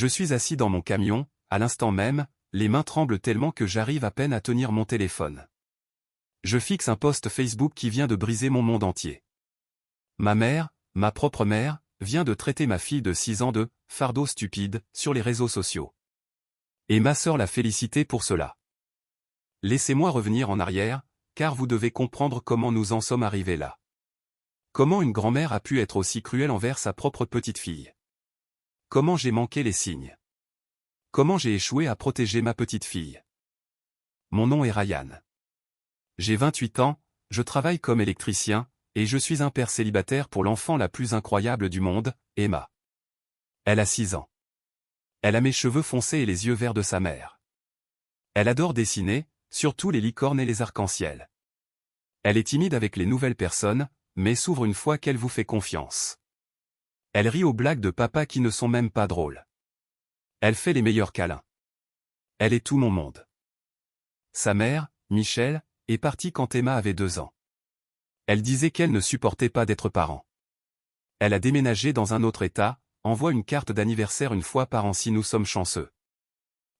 Je suis assis dans mon camion, à l'instant même, les mains tremblent tellement que j'arrive à peine à tenir mon téléphone. Je fixe un post Facebook qui vient de briser mon monde entier. Ma mère, ma propre mère, vient de traiter ma fille de 6 ans de « fardeau stupide » sur les réseaux sociaux. Et ma sœur l'a félicité pour cela. Laissez-moi revenir en arrière, car vous devez comprendre comment nous en sommes arrivés là. Comment une grand-mère a pu être aussi cruelle envers sa propre petite-fille? Comment j'ai manqué les signes? Comment j'ai échoué à protéger ma petite-fille? Mon nom est Ryan. J'ai 28 ans, je travaille comme électricien, et je suis un père célibataire pour l'enfant la plus incroyable du monde, Emma. Elle a 6 ans. Elle a mes cheveux foncés et les yeux verts de sa mère. Elle adore dessiner, surtout les licornes et les arcs-en-ciel. Elle est timide avec les nouvelles personnes, mais s'ouvre une fois qu'elle vous fait confiance. Elle rit aux blagues de papa qui ne sont même pas drôles. Elle fait les meilleurs câlins. Elle est tout mon monde. Sa mère, Michelle, est partie quand Emma avait 2 ans. Elle disait qu'elle ne supportait pas d'être parent. Elle a déménagé dans un autre état, envoie une carte d'anniversaire une fois par an si nous sommes chanceux.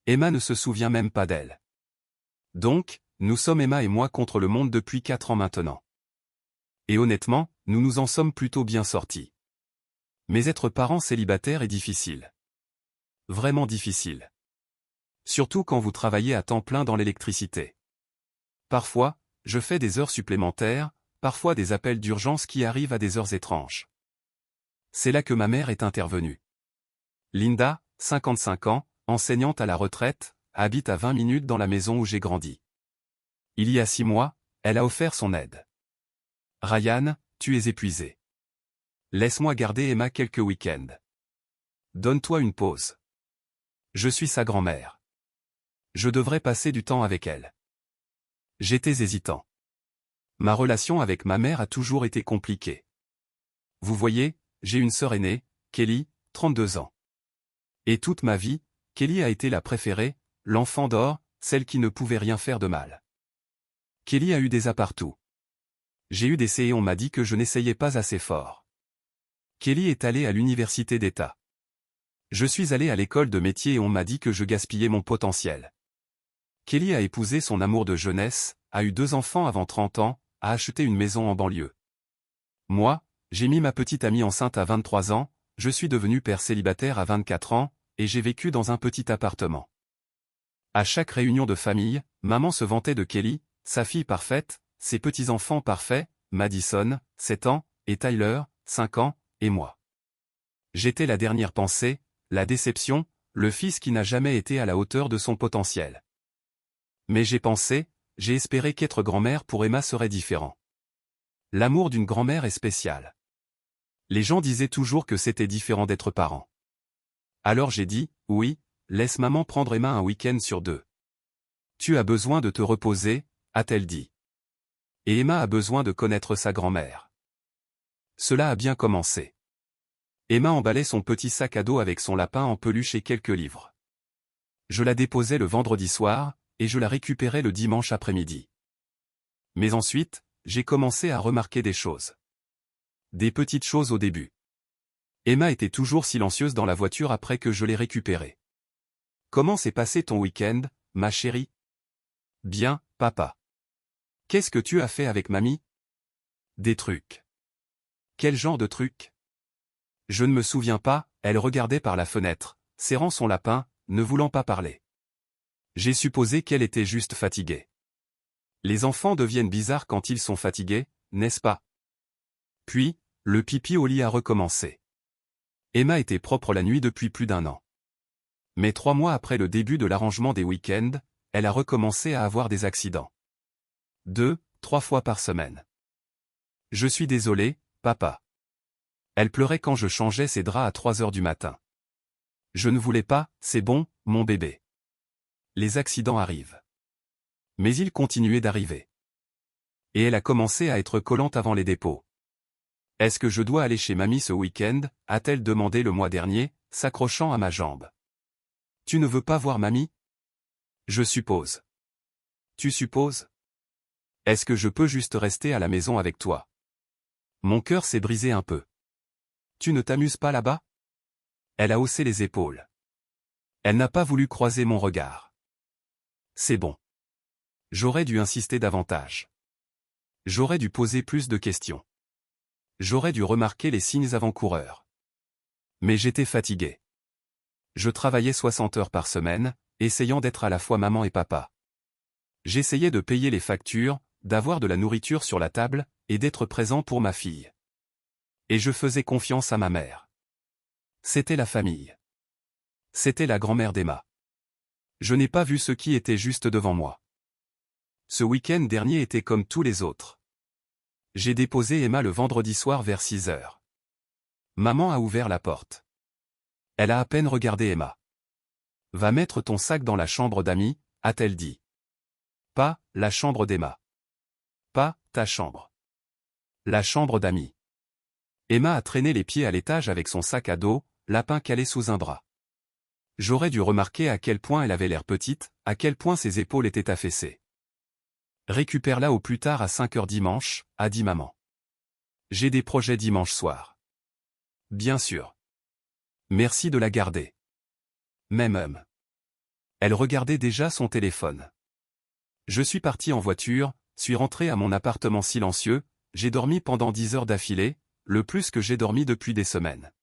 Emma ne se souvient même pas d'elle. Donc, nous sommes Emma et moi contre le monde depuis 4 ans maintenant. Et honnêtement, nous nous en sommes plutôt bien sortis. Mais être parent célibataire est difficile. Vraiment difficile. Surtout quand vous travaillez à temps plein dans l'électricité. Parfois, je fais des heures supplémentaires, parfois des appels d'urgence qui arrivent à des heures étranges. C'est là que ma mère est intervenue. Linda, 55 ans, enseignante à la retraite, habite à 20 minutes dans la maison où j'ai grandi. Il y a 6 mois, elle a offert son aide. Ryan, tu es épuisé. Laisse-moi garder Emma quelques week-ends. Donne-toi une pause. Je suis sa grand-mère. Je devrais passer du temps avec elle. J'étais hésitant. Ma relation avec ma mère a toujours été compliquée. Vous voyez, j'ai une sœur aînée, Kelly, 32 ans. Et toute ma vie, Kelly a été la préférée, l'enfant d'or, celle qui ne pouvait rien faire de mal. Kelly a eu des partout. J'ai eu des C et on m'a dit que je n'essayais pas assez fort. Kelly est allée à l'université d'État. Je suis allé à l'école de métier et on m'a dit que je gaspillais mon potentiel. Kelly a épousé son amour de jeunesse, a eu 2 enfants avant 30 ans, a acheté une maison en banlieue. Moi, j'ai mis ma petite amie enceinte à 23 ans, je suis devenu père célibataire à 24 ans, et j'ai vécu dans un petit appartement. À chaque réunion de famille, maman se vantait de Kelly, sa fille parfaite, ses petits-enfants parfaits, Madison, 7 ans, et Tyler, 5 ans, et moi. J'étais la dernière pensée, la déception, le fils qui n'a jamais été à la hauteur de son potentiel. Mais j'ai espéré qu'être grand-mère pour Emma serait différent. L'amour d'une grand-mère est spécial. Les gens disaient toujours que c'était différent d'être parent. Alors j'ai dit, oui, laisse maman prendre Emma un week-end sur 2. Tu as besoin de te reposer, a-t-elle dit. Et Emma a besoin de connaître sa grand-mère. Cela a bien commencé. Emma emballait son petit sac à dos avec son lapin en peluche et quelques livres. Je la déposais le vendredi soir, et je la récupérais le dimanche après-midi. Mais ensuite, j'ai commencé à remarquer des choses. Des petites choses au début. Emma était toujours silencieuse dans la voiture après que je l'ai récupérée. Comment s'est passé ton week-end, ma chérie? Bien, papa. Qu'est-ce que tu as fait avec mamie? Des trucs. Quel genre de trucs? Je ne me souviens pas, elle regardait par la fenêtre, serrant son lapin, ne voulant pas parler. J'ai supposé qu'elle était juste fatiguée. Les enfants deviennent bizarres quand ils sont fatigués, n'est-ce pas? Puis, le pipi au lit a recommencé. Emma était propre la nuit depuis plus d'1 an. Mais 3 mois après le début de l'arrangement des week-ends, elle a recommencé à avoir des accidents. 2, 3 fois par semaine. Je suis désolé, papa. Elle pleurait quand je changeais ses draps à 3 heures du matin. Je ne voulais pas, c'est bon, mon bébé. Les accidents arrivent. Mais ils continuaient d'arriver. Et elle a commencé à être collante avant les dépôts. Est-ce que je dois aller chez mamie ce week-end, a-t-elle demandé le mois dernier, s'accrochant à ma jambe. Tu ne veux pas voir mamie? Je suppose. Tu supposes? Est-ce que je peux juste rester à la maison avec toi? Mon cœur s'est brisé un peu. Tu ne t'amuses pas là-bas? Elle a haussé les épaules. Elle n'a pas voulu croiser mon regard. C'est bon. J'aurais dû insister davantage. J'aurais dû poser plus de questions. J'aurais dû remarquer les signes avant-coureurs. Mais j'étais fatigué. Je travaillais 60 heures par semaine, essayant d'être à la fois maman et papa. J'essayais de payer les factures, d'avoir de la nourriture sur la table, et d'être présent pour ma fille. Et je faisais confiance à ma mère. C'était la famille. C'était la grand-mère d'Emma. Je n'ai pas vu ce qui était juste devant moi. Ce week-end dernier était comme tous les autres. J'ai déposé Emma le vendredi soir vers 6 heures. Maman a ouvert la porte. Elle a à peine regardé Emma. « Va mettre ton sac dans la chambre d'amis », a-t-elle dit. Pas la chambre d'Emma. Pas ta chambre. La chambre d'amis. Emma a traîné les pieds à l'étage avec son sac à dos, lapin calé sous un bras. J'aurais dû remarquer à quel point elle avait l'air petite, à quel point ses épaules étaient affaissées. Récupère-la au plus tard à 5 heures dimanche, a dit maman. J'ai des projets dimanche soir. Bien sûr. Merci de la garder. Même. Elle regardait déjà son téléphone. Je suis parti en voiture, suis rentré à mon appartement silencieux, j'ai dormi pendant 10 heures d'affilée, le plus que j'ai dormi depuis des semaines.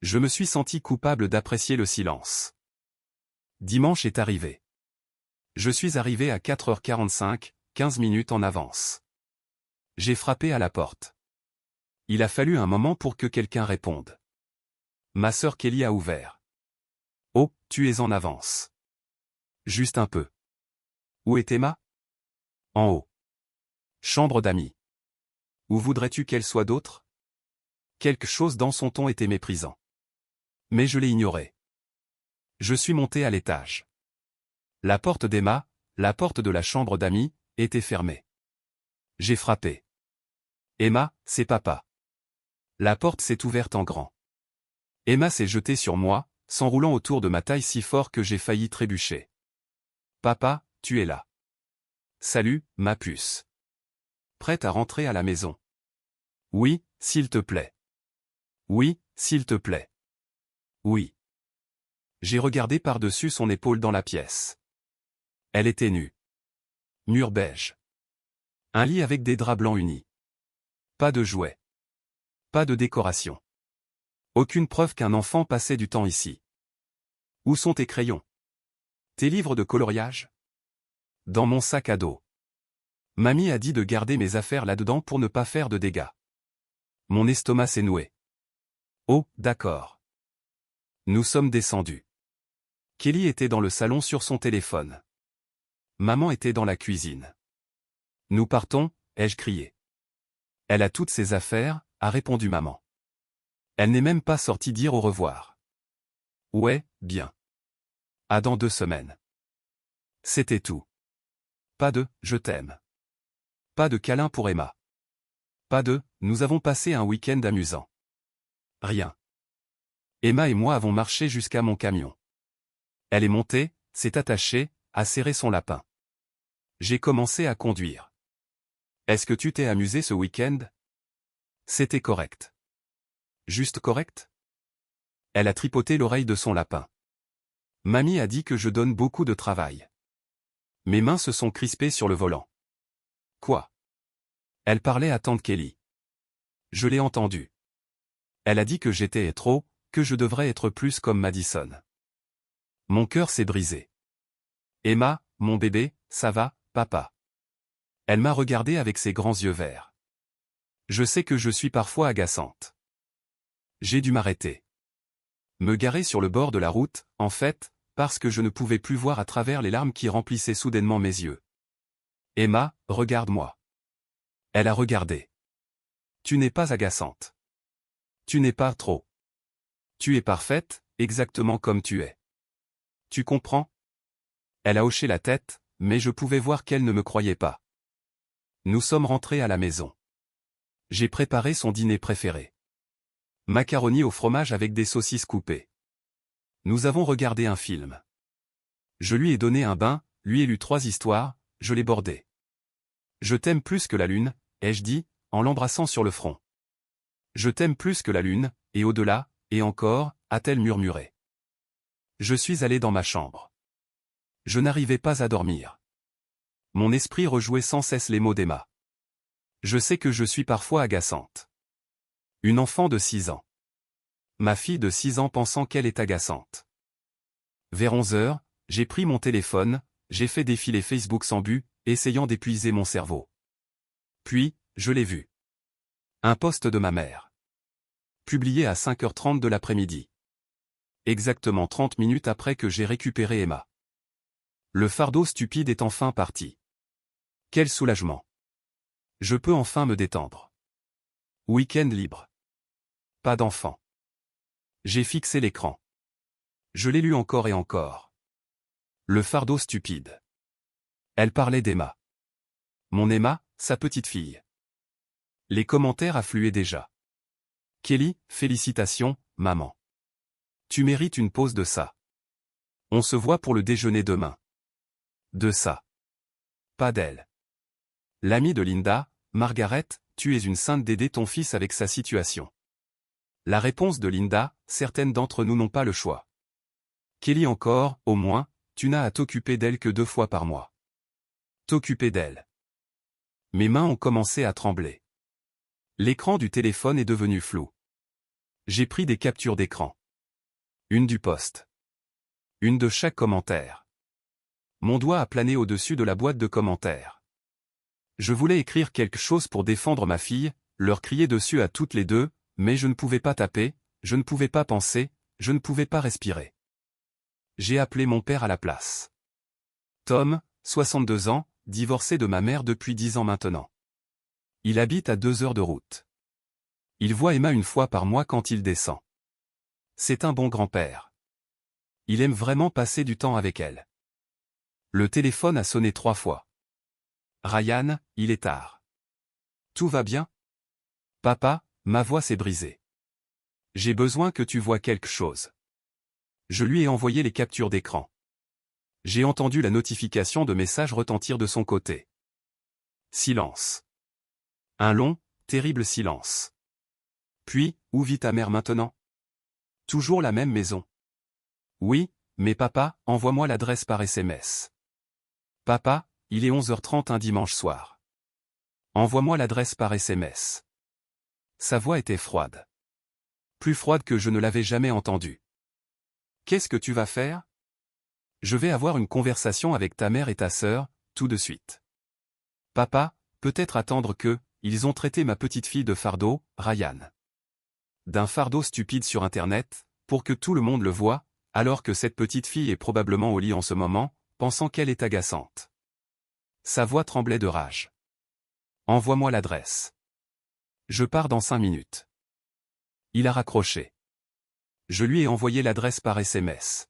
Je me suis senti coupable d'apprécier le silence. Dimanche est arrivé. Je suis arrivé à 4h45, 15 minutes en avance. J'ai frappé à la porte. Il a fallu un moment pour que quelqu'un réponde. Ma sœur Kelly a ouvert. Oh, tu es en avance. Juste un peu. Où est Emma? En haut. Chambre d'amis. Où voudrais-tu qu'elle soit d'autre? Quelque chose dans son ton était méprisant. Mais je l'ai ignoré. Je suis monté à l'étage. La porte d'Emma, la porte de la chambre d'amis, était fermée. J'ai frappé. Emma, c'est papa. La porte s'est ouverte en grand. Emma s'est jetée sur moi, s'enroulant autour de ma taille si fort que j'ai failli trébucher. Papa, tu es là. Salut, ma puce. Prête à rentrer à la maison? Oui, s'il te plaît. Oui, s'il te plaît. Oui. J'ai regardé par-dessus son épaule dans la pièce. Elle était nue. Mur beige. Un lit avec des draps blancs unis. Pas de jouets. Pas de décoration. Aucune preuve qu'un enfant passait du temps ici. Où sont tes crayons? Tes livres de coloriage? Dans mon sac à dos. Mamie a dit de garder mes affaires là-dedans pour ne pas faire de dégâts. Mon estomac s'est noué. Oh, d'accord. Nous sommes descendus. Kelly était dans le salon sur son téléphone. Maman était dans la cuisine. Nous partons, ai-je crié. Elle a toutes ses affaires, a répondu maman. Elle n'est même pas sortie dire au revoir. Ouais, bien. À dans 2 semaines. C'était tout. Pas de « je t'aime ». Pas de câlin pour Emma. Pas de « nous avons passé un week-end amusant ». Rien. Emma et moi avons marché jusqu'à mon camion. Elle est montée, s'est attachée, a serré son lapin. J'ai commencé à conduire. Est-ce que tu t'es amusé ce week-end? C'était correct. Juste correct? Elle a tripoté l'oreille de son lapin. Mamie a dit que je donne beaucoup de travail. Mes mains se sont crispées sur le volant. Quoi? Elle parlait à tante Kelly. Je l'ai entendue. Elle a dit que j'étais trop, que je devrais être plus comme Madison. Mon cœur s'est brisé. Emma, mon bébé, ça va, papa? Elle m'a regardé avec ses grands yeux verts. Je sais que je suis parfois agaçante. J'ai dû m'arrêter. Me garer sur le bord de la route, en fait, parce que je ne pouvais plus voir à travers les larmes qui remplissaient soudainement mes yeux. Emma, regarde-moi. Elle a regardé. Tu n'es pas agaçante. Tu n'es pas trop. Tu es parfaite, exactement comme tu es. Tu comprends? Elle a hoché la tête, mais je pouvais voir qu'elle ne me croyait pas. Nous sommes rentrés à la maison. J'ai préparé son dîner préféré. Macaroni au fromage avec des saucisses coupées. Nous avons regardé un film. Je lui ai donné un bain, lui ai lu 3 histoires, je l'ai bordé. Je t'aime plus que la lune, ai-je dit, en l'embrassant sur le front. Je t'aime plus que la lune, et au-delà, et encore, a-t-elle murmuré. Je suis allé dans ma chambre. Je n'arrivais pas à dormir. Mon esprit rejouait sans cesse les mots d'Emma. Je sais que je suis parfois agaçante. Une enfant de 6 ans. Ma fille de 6 ans pensant qu'elle est agaçante. Vers 11 heures, j'ai pris mon téléphone, j'ai fait défiler Facebook sans but, essayant d'épuiser mon cerveau. Puis, je l'ai vu. Un post de ma mère. Publié à 5h30 de l'après-midi. Exactement 30 minutes après que j'ai récupéré Emma. Le fardeau stupide est enfin parti. Quel soulagement. Je peux enfin me détendre. Week-end libre. Pas d'enfant. J'ai fixé l'écran. Je l'ai lu encore et encore. Le fardeau stupide. Elle parlait d'Emma. Mon Emma, sa petite fille. Les commentaires affluaient déjà. Kelly, félicitations, maman. Tu mérites une pause de ça. On se voit pour le déjeuner demain. De ça. Pas d'elle. L'amie de Linda, Margaret, tu es une sainte d'aider ton fils avec sa situation. La réponse de Linda, certaines d'entre nous n'ont pas le choix. Kelly encore, au moins, tu n'as à t'occuper d'elle que 2 fois par mois. T'occuper d'elle. Mes mains ont commencé à trembler. L'écran du téléphone est devenu flou. J'ai pris des captures d'écran. Une du post. Une de chaque commentaire. Mon doigt a plané au-dessus de la boîte de commentaires. Je voulais écrire quelque chose pour défendre ma fille, leur crier dessus à toutes les deux, mais je ne pouvais pas taper, je ne pouvais pas penser, je ne pouvais pas respirer. J'ai appelé mon père à la place. Tom, 62 ans, divorcé de ma mère depuis 10 ans maintenant. Il habite à 2 heures de route. Il voit Emma une fois par mois quand il descend. C'est un bon grand-père. Il aime vraiment passer du temps avec elle. Le téléphone a sonné 3 fois. Ryan, il est tard. Tout va bien? Papa, ma voix s'est brisée. J'ai besoin que tu vois quelque chose. Je lui ai envoyé les captures d'écran. J'ai entendu la notification de message retentir de son côté. Silence. Un long, terrible silence. Puis, où vit ta mère maintenant? Toujours la même maison. Oui, mais papa, envoie-moi l'adresse par SMS. Papa, il est 11h30 un dimanche soir. Envoie-moi l'adresse par SMS. Sa voix était froide. Plus froide que je ne l'avais jamais entendue. Qu'est-ce que tu vas faire? Je vais avoir une conversation avec ta mère et ta sœur, tout de suite. Papa, peut-être attendre que, ils ont traité ma petite fille de fardeau, Ryan. D'un fardeau stupide sur Internet, pour que tout le monde le voie, alors que cette petite fille est probablement au lit en ce moment, pensant qu'elle est agaçante. Sa voix tremblait de rage. Envoie-moi l'adresse. Je pars dans 5 minutes. Il a raccroché. Je lui ai envoyé l'adresse par SMS.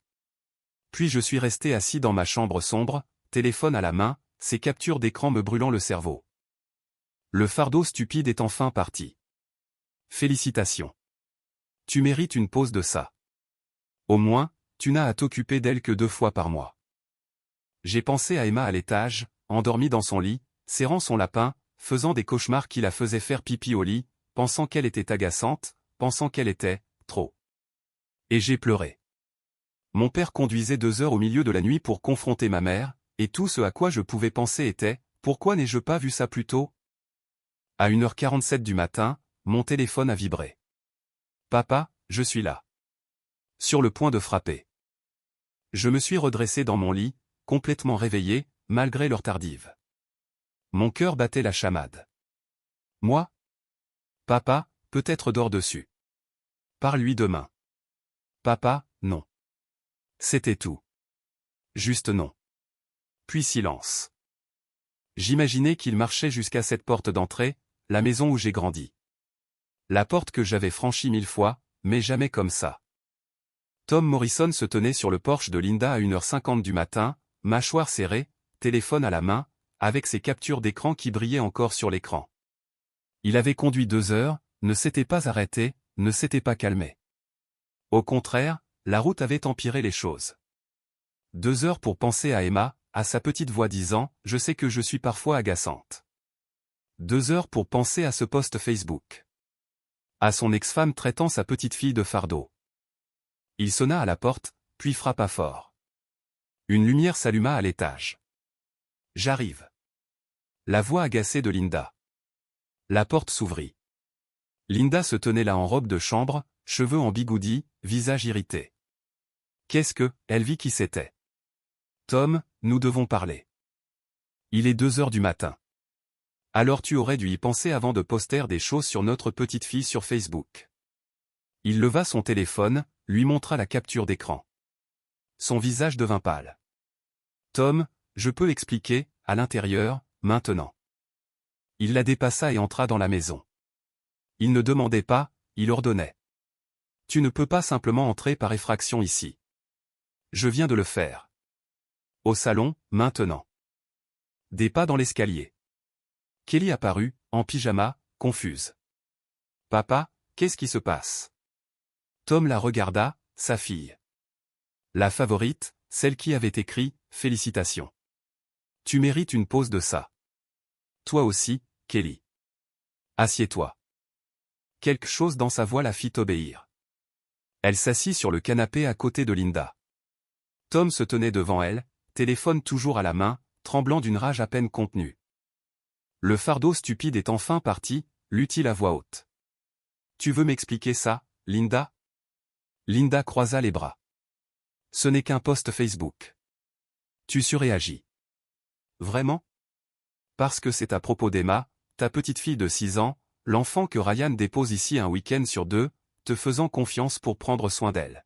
Puis je suis resté assis dans ma chambre sombre, téléphone à la main, ces captures d'écran me brûlant le cerveau. Le fardeau stupide est enfin parti. Félicitations. Tu mérites une pause de ça. Au moins, tu n'as à t'occuper d'elle que 2 fois par mois. J'ai pensé à Emma à l'étage, endormie dans son lit, serrant son lapin, faisant des cauchemars qui la faisaient faire pipi au lit, pensant qu'elle était agaçante, pensant qu'elle était, trop. Et j'ai pleuré. Mon père conduisait 2 heures au milieu de la nuit pour confronter ma mère, et tout ce à quoi je pouvais penser était, pourquoi n'ai-je pas vu ça plus tôt? À 1h47 du matin, mon téléphone a vibré. Papa, je suis là. Sur le point de frapper. Je me suis redressé dans mon lit, complètement réveillé, malgré l'heure tardive. Mon cœur battait la chamade. Moi? Papa, peut-être dors dessus. Parle-lui demain. Papa, non. C'était tout. Juste non. Puis silence. J'imaginais qu'il marchait jusqu'à cette porte d'entrée, la maison où j'ai grandi. La porte que j'avais franchie 1000 fois, mais jamais comme ça. Tom Morrison se tenait sur le porche de Linda à 1h50 du matin, mâchoire serrée, téléphone à la main, avec ses captures d'écran qui brillaient encore sur l'écran. Il avait conduit 2 heures, ne s'était pas arrêté, ne s'était pas calmé. Au contraire, la route avait empiré les choses. 2 heures pour penser à Emma, à sa petite voix disant « Je sais que je suis parfois agaçante ». 2 heures pour penser à ce post Facebook. À son ex-femme traitant sa petite fille de fardeau. Il sonna à la porte, puis frappa fort. Une lumière s'alluma à l'étage. J'arrive. La voix agacée de Linda. La porte s'ouvrit. Linda se tenait là en robe de chambre, cheveux en bigoudi, visage irrité. Qu'est-ce que, elle vit qui c'était. Tom, nous devons parler. Il est 2 heures du matin. Alors tu aurais dû y penser avant de poster des choses sur notre petite fille sur Facebook. Il leva son téléphone, lui montra la capture d'écran. Son visage devint pâle. Tom, je peux expliquer, à l'intérieur, maintenant. Il la dépassa et entra dans la maison. Il ne demandait pas, il ordonnait. Tu ne peux pas simplement entrer par effraction ici. Je viens de le faire. Au salon, maintenant. Des pas dans l'escalier. Kelly apparut, en pyjama, confuse. Papa, qu'est-ce qui se passe? Tom la regarda, sa fille. La favorite, celle qui avait écrit « Félicitations. Tu mérites une pause de ça. Toi aussi, Kelly. Assieds-toi. » Quelque chose dans sa voix la fit obéir. Elle s'assit sur le canapé à côté de Linda. Tom se tenait devant elle, téléphone toujours à la main, tremblant d'une rage à peine contenue. Le fardeau stupide est enfin parti, lut-il à voix haute. Tu veux m'expliquer ça, Linda? Linda croisa les bras. Ce n'est qu'un post Facebook. Tu surréagis. Vraiment? Parce que c'est à propos d'Emma, ta petite fille de 6 ans, l'enfant que Ryan dépose ici un week-end sur 2, te faisant confiance pour prendre soin d'elle.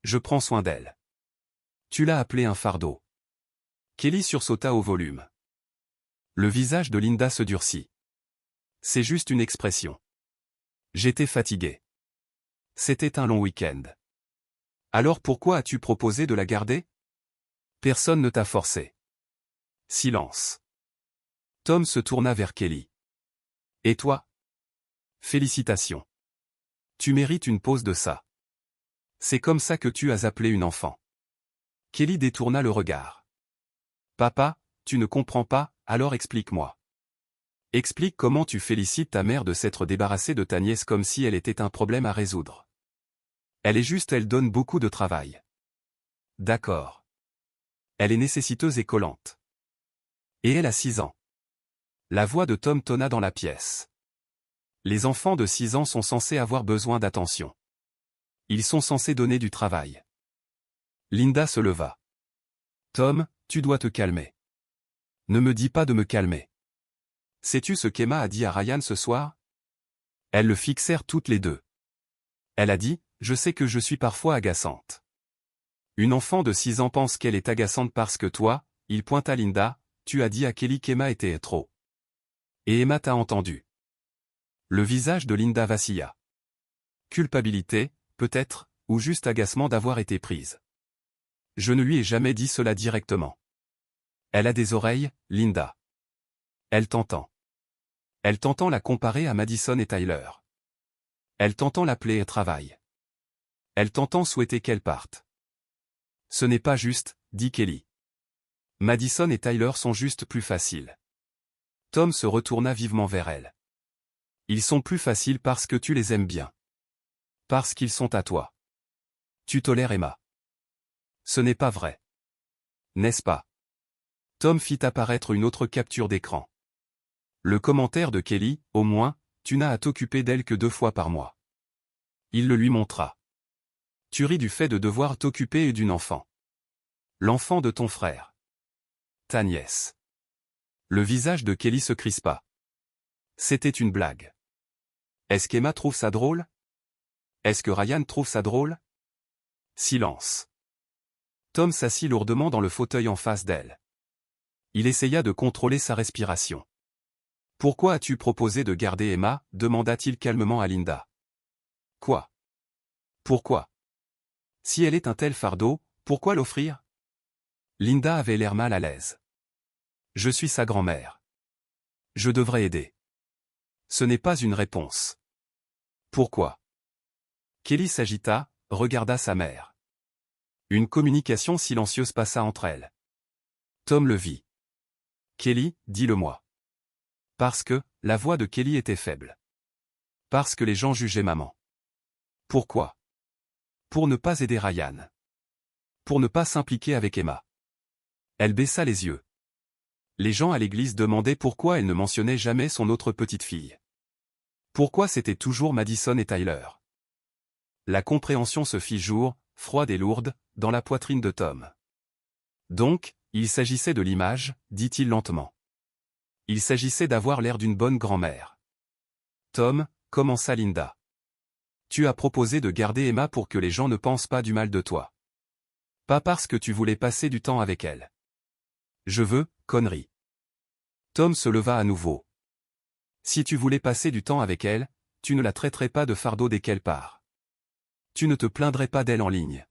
Je prends soin d'elle. Tu l'as appelé un fardeau. Kelly sursauta au volume. Le visage de Linda se durcit. C'est juste une expression. J'étais fatigué. C'était un long week-end. Alors pourquoi as-tu proposé de la garder? Personne ne t'a forcé. Silence. Tom se tourna vers Kelly. Et toi? Félicitations. Tu mérites une pause de ça. C'est comme ça que tu as appelé une enfant. Kelly détourna le regard. Papa, tu ne comprends pas, alors explique-moi. Explique comment tu félicites ta mère de s'être débarrassée de ta nièce comme si elle était un problème à résoudre. Elle est juste, elle donne beaucoup de travail. D'accord. Elle est nécessiteuse et collante. Et elle a 6 ans. La voix de Tom tonna dans la pièce. Les enfants de 6 ans sont censés avoir besoin d'attention. Ils sont censés donner du travail. Linda se leva. Tom, tu dois te calmer. Ne me dis pas de me calmer. Sais-tu ce qu'Emma a dit à Ryan ce soir? Elles le fixèrent toutes les deux. Elle a dit, je sais que je suis parfois agaçante. Une enfant de 6 ans pense qu'elle est agaçante parce que toi, il pointa Linda, tu as dit à Kelly qu'Emma était trop. Et Emma t'a entendu. Le visage de Linda vacilla. Culpabilité, peut-être, ou juste agacement d'avoir été prise. Je ne lui ai jamais dit cela directement. Elle a des oreilles, Linda. Elle t'entend. Elle t'entend la comparer à Madison et Tyler. Elle t'entend l'appeler et travail. Elle t'entend souhaiter qu'elle parte. Ce n'est pas juste, dit Kelly. Madison et Tyler sont juste plus faciles. Tom se retourna vivement vers elle. Ils sont plus faciles parce que tu les aimes bien. Parce qu'ils sont à toi. Tu tolères Emma. Ce n'est pas vrai. N'est-ce pas? Tom fit apparaître une autre capture d'écran. Le commentaire de Kelly, au moins, tu n'as à t'occuper d'elle que 2 fois par mois. Il le lui montra. Tu ris du fait de devoir t'occuper d'une enfant. L'enfant de ton frère. Ta nièce. Le visage de Kelly se crispa. C'était une blague. Est-ce qu'Emma trouve ça drôle? Est-ce que Ryan trouve ça drôle? Silence. Tom s'assit lourdement dans le fauteuil en face d'elle. Il essaya de contrôler sa respiration. Pourquoi as-tu proposé de garder Emma? Demanda-t-il calmement à Linda. Quoi? Pourquoi? Si elle est un tel fardeau, pourquoi l'offrir? Linda avait l'air mal à l'aise. Je suis sa grand-mère. Je devrais aider. Ce n'est pas une réponse. Pourquoi? Kelly s'agita, regarda sa mère. Une communication silencieuse passa entre elles. Tom le vit. Kelly, dis-le-moi. Parce que, la voix de Kelly était faible. Parce que les gens jugeaient maman. Pourquoi? Pour ne pas aider Ryan. pour ne pas s'impliquer avec Emma. Elle baissa les yeux. Les gens à l'église demandaient pourquoi elle ne mentionnait jamais son autre petite fille. Pourquoi c'était toujours Madison et Tyler. La compréhension se fit jour, froide et lourde, dans la poitrine de Tom. Donc, il s'agissait de l'image, dit-il lentement. Il s'agissait d'avoir l'air d'une bonne grand-mère. Tom, commença Linda. Tu as proposé de garder Emma pour que les gens ne pensent pas du mal de toi. Pas parce que tu voulais passer du temps avec elle. Je veux, connerie. Tom se leva à nouveau. Si tu voulais passer du temps avec elle, tu ne la traiterais pas de fardeau dès qu'elle part. Tu ne te plaindrais pas d'elle en ligne.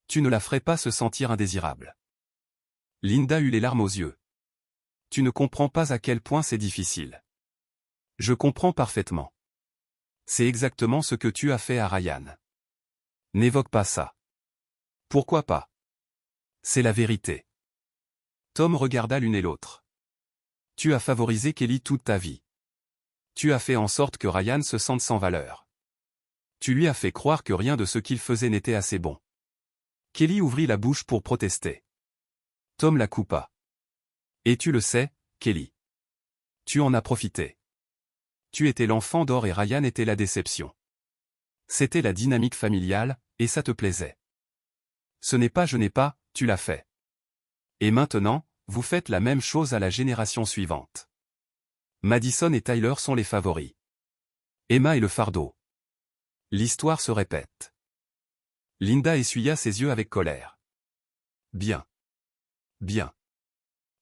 Tu ne la ferais pas se sentir indésirable. Linda eut les larmes aux yeux. Tu ne comprends pas à quel point c'est difficile. Je comprends parfaitement. C'est exactement ce que tu as fait à Ryan. N'évoque pas ça. Pourquoi pas? C'est la vérité. Tom regarda l'une et l'autre. Tu as favorisé Kelly toute ta vie. Tu as fait en sorte que Ryan se sente sans valeur. Tu lui as fait croire que rien de ce qu'il faisait n'était assez bon. Kelly ouvrit la bouche pour protester. Tom la coupa. Et tu le sais, Kelly. Tu en as profité. Tu étais l'enfant d'or et Ryan était la déception. C'était la dynamique familiale, et ça te plaisait. Ce n'est pas je n'ai pas, tu l'as fait. Et maintenant, vous faites la même chose à la génération suivante. Madison et Tyler sont les favoris. Emma est le fardeau. L'histoire se répète. Linda essuya ses yeux avec colère. Bien. Bien.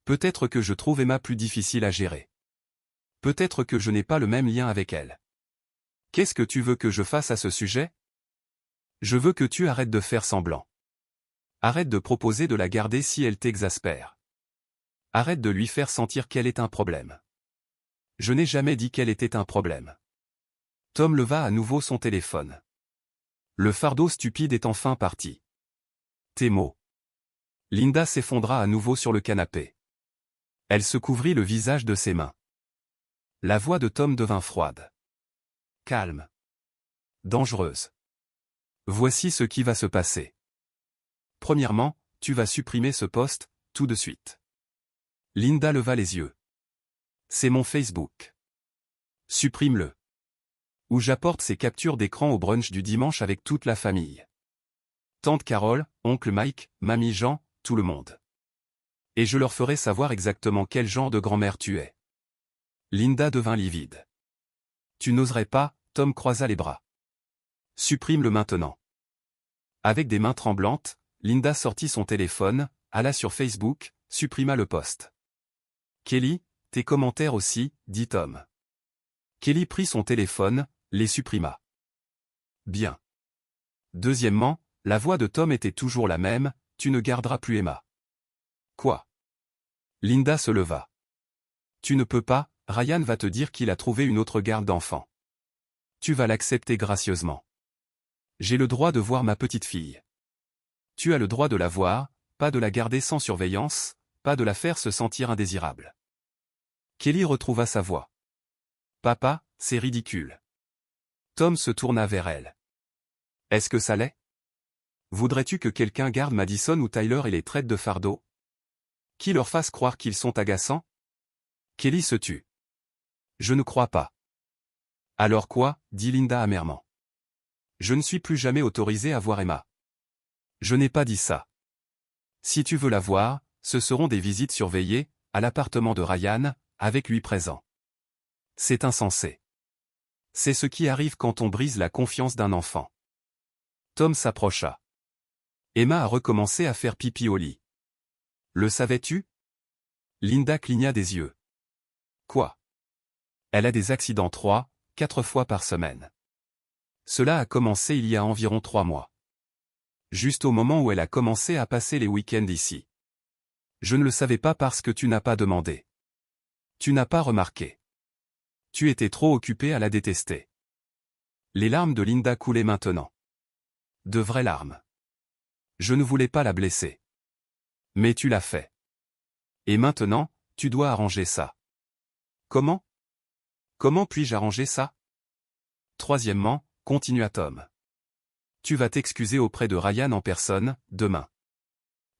Peut-être que je trouve Emma plus difficile à gérer. Peut-être que je n'ai pas le même lien avec elle. Qu'est-ce que tu veux que je fasse à ce sujet? Je veux que tu arrêtes de faire semblant. Arrête de proposer de la garder si elle t'exaspère. Arrête de lui faire sentir qu'elle est un problème. Je n'ai jamais dit qu'elle était un problème. Tom leva à nouveau son téléphone. Le fardeau stupide est enfin parti. Tes mots. Linda s'effondra à nouveau sur le canapé. Elle se couvrit le visage de ses mains. La voix de Tom devint froide. Calme. Dangereuse. Voici ce qui va se passer. Premièrement, tu vas supprimer ce post, tout de suite. Linda leva les yeux. C'est mon Facebook. Supprime-le. Où j'apporte ces captures d'écran au brunch du dimanche avec toute la famille. Tante Carole, oncle Mike, mamie Jean, tout le monde. Et je leur ferai savoir exactement quel genre de grand-mère tu es. Linda devint livide. Tu n'oserais pas, Tom croisa les bras. Supprime-le maintenant. Avec des mains tremblantes, Linda sortit son téléphone, alla sur Facebook, supprima le post. Kelly, tes commentaires aussi, dit Tom. Kelly prit son téléphone, les supprima. Bien. Deuxièmement, la voix de Tom était toujours la même, tu ne garderas plus Emma. Quoi? Linda se leva. Tu ne peux pas, Ryan va te dire qu'il a trouvé une autre garde d'enfant. Tu vas l'accepter gracieusement. J'ai le droit de voir ma petite fille. Tu as le droit de la voir, pas de la garder sans surveillance, pas de la faire se sentir indésirable. Kelly retrouva sa voix. Papa, c'est ridicule. Tom se tourna vers elle. Est-ce que ça l'est? Voudrais-tu que quelqu'un garde Madison ou Tyler et les traite de fardeau? Qui leur fasse croire qu'ils sont agaçants? Kelly se tut. Je ne crois pas. Alors quoi, dit Linda amèrement. Je ne suis plus jamais autorisée à voir Emma. Je n'ai pas dit ça. Si tu veux la voir, ce seront des visites surveillées, à l'appartement de Ryan, avec lui présent. C'est insensé. C'est ce qui arrive quand on brise la confiance d'un enfant. Tom s'approcha. Emma a recommencé à faire pipi au lit. Le savais-tu? Linda cligna des yeux. Quoi? Elle a des accidents 3-4 fois par semaine. Cela a commencé il y a environ 3 mois. Juste au moment où elle a commencé à passer les week-ends ici. Je ne le savais pas parce que tu n'as pas demandé. Tu n'as pas remarqué. Tu étais trop occupé à la détester. Les larmes de Linda coulaient maintenant. De vraies larmes. Je ne voulais pas la blesser. Mais tu l'as fait. Et maintenant, tu dois arranger ça. Comment? Comment puis-je arranger ça? Troisièmement, continua Tom. Tu vas t'excuser auprès de Ryan en personne, demain.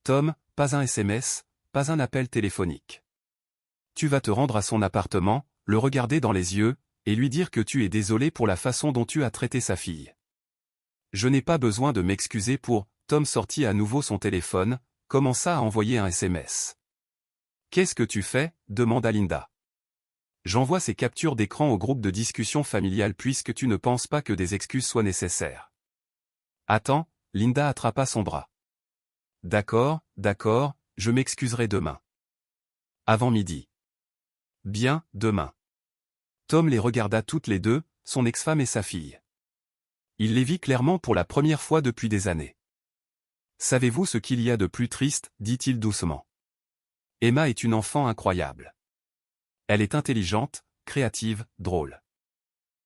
Tom, pas un SMS, pas un appel téléphonique. Tu vas te rendre à son appartement, le regarder dans les yeux, et lui dire que tu es désolé pour la façon dont tu as traité sa fille. Je n'ai pas besoin de m'excuser pour... Tom sortit à nouveau son téléphone, commença à envoyer un SMS. Qu'est-ce que tu fais? Demanda Linda. J'envoie ces captures d'écran au groupe de discussion familiale puisque tu ne penses pas que des excuses soient nécessaires. Attends, Linda attrapa son bras. D'accord, je m'excuserai demain. Avant midi. Bien, demain. Tom les regarda toutes les deux, son ex-femme et sa fille. Il les vit clairement pour la première fois depuis des années. Savez-vous ce qu'il y a de plus triste, dit-il doucement. Emma est une enfant incroyable. Elle est intelligente, créative, drôle.